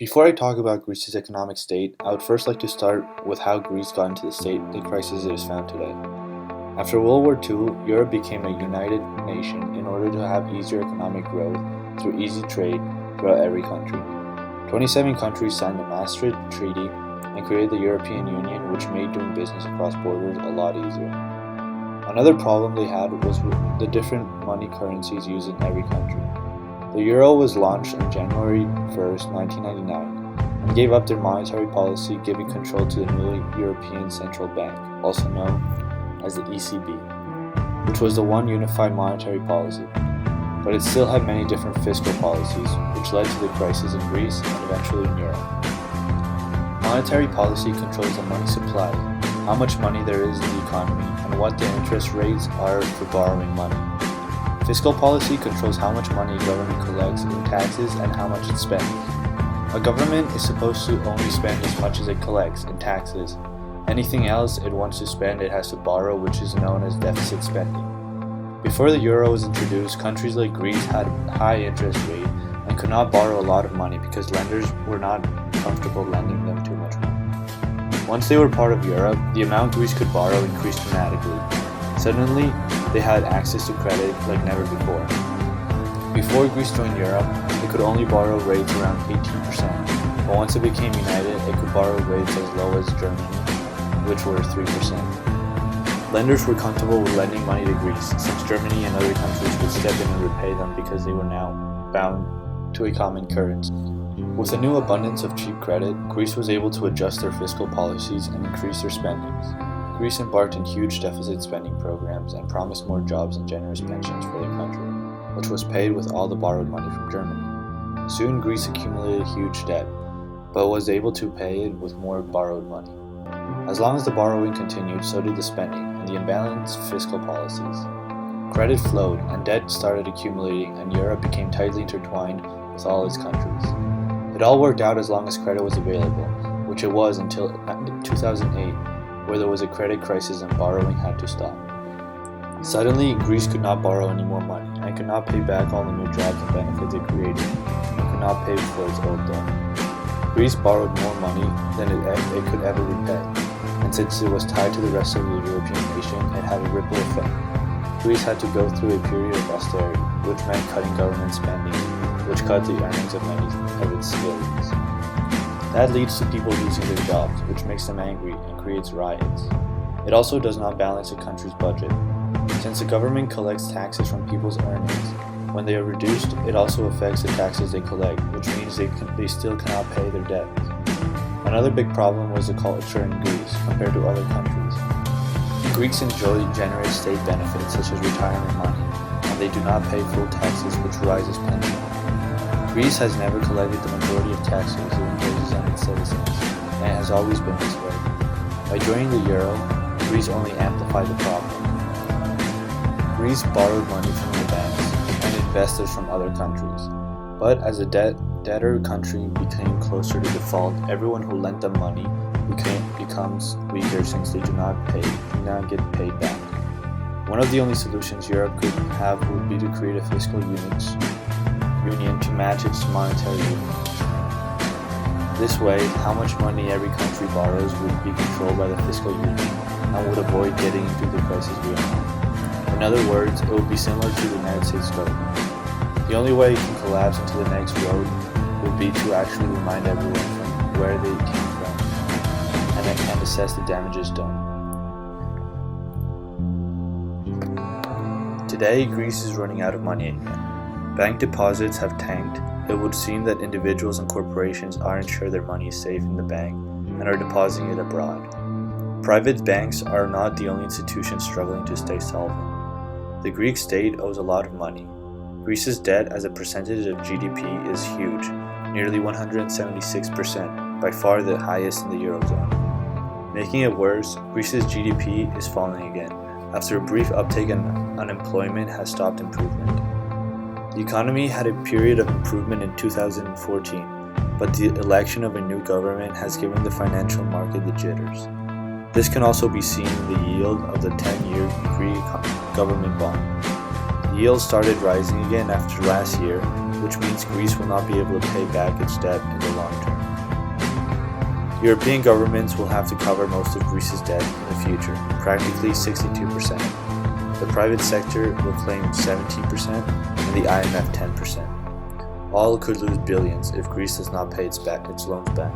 Before I talk about Greece's economic state, I would first like to start with how Greece got into the crisis it is found today. After World War II, Europe became a united nation in order to have easier economic growth through easy trade throughout every country. 27 countries signed the Maastricht Treaty and created the European Union, which made doing business across borders a lot easier. Another problem they had was the different money currencies used in every country. The euro was launched on January 1st, 1999, and gave up their monetary policy, giving control to the newly European Central Bank, also known as the ECB, which was the one unified monetary policy. But it still had many different fiscal policies, which led to the crisis in Greece and eventually in Europe. Monetary policy controls the money supply, how much money there is in the economy, and what the interest rates are for borrowing money. Fiscal policy controls how much money a government collects in taxes and how much it spends. A government is supposed to only spend as much as it collects in taxes. Anything else it wants to spend, it has to borrow, which is known as deficit spending. Before the euro was introduced, countries like Greece had a high interest rate and could not borrow a lot of money because lenders were not comfortable lending them too much money. Once they were part of Europe, the amount Greece could borrow increased dramatically. Suddenly, they had access to credit like never before. Before Greece joined Europe, it could only borrow rates around 18%, but once it became united, it could borrow rates as low as Germany, which were 3%. Lenders were comfortable with lending money to Greece, since Germany and other countries would step in and repay them because they were now bound to a common currency. With a new abundance of cheap credit, Greece was able to adjust their fiscal policies and increase their spendings. Greece embarked in huge deficit spending programs and promised more jobs and generous pensions for their country, which was paid with all the borrowed money from Germany. Soon Greece accumulated huge debt, but was able to pay it with more borrowed money. As long as the borrowing continued, so did the spending and the imbalanced fiscal policies. Credit flowed and debt started accumulating, and Europe became tightly intertwined with all its countries. It all worked out as long as credit was available, which it was until 2008, where there was a credit crisis and borrowing had to stop. Suddenly, Greece could not borrow any more money and could not pay back all the new jobs and benefits it created, and could not pay for its old debt. Greece borrowed more money than it could ever repay, and since it was tied to the rest of the European nation, it had a ripple effect. Greece had to go through a period of austerity, which meant cutting government spending, which cut the earnings of many of its civilians. That leads to people losing their jobs, which makes them angry and creates riots. It also does not balance a country's budget. Since the government collects taxes from people's earnings, when they are reduced, it also affects the taxes they collect, which means they still cannot pay their debts. Another big problem was the culture in Greece compared to other countries. Greeks enjoy generous state benefits such as retirement money, and they do not pay full taxes, which rises pension. Greece has never collected the majority of taxes it imposes on its citizens, and it has always been this way. By joining the euro, Greece only amplified the problem. Greece borrowed money from the banks and investors from other countries, but as the debtor country became closer to default, everyone who lent them money becomes weaker since they do not get paid back. One of the only solutions Europe could have would be to create a fiscal union to match its monetary union. This way, how much money every country borrows would be controlled by the fiscal union and would avoid getting into the crisis we are in. In other words, it would be similar to the United States government. The only way it can collapse into the next road would be to actually remind everyone from where they came from and assess the damages done. Today, Greece is running out of money again. Bank deposits have tanked. It would seem that individuals and corporations aren't sure their money is safe in the bank and are depositing it abroad. Private banks are not the only institutions struggling to stay solvent. The Greek state owes a lot of money. Greece's debt as a percentage of GDP is huge, nearly 176%, by far the highest in the Eurozone. Making it worse, Greece's GDP is falling again, after a brief uptake in unemployment has stopped improvement. The economy had a period of improvement in 2014, but the election of a new government has given the financial market the jitters. This can also be seen in the yield of the 10-year Greek government bond. The yield started rising again after last year, which means Greece will not be able to pay back its debt in the long term. European governments will have to cover most of Greece's debt in the future, practically 62%. The private sector will claim 17% and the IMF 10%. All could lose billions if Greece does not pay its loans back.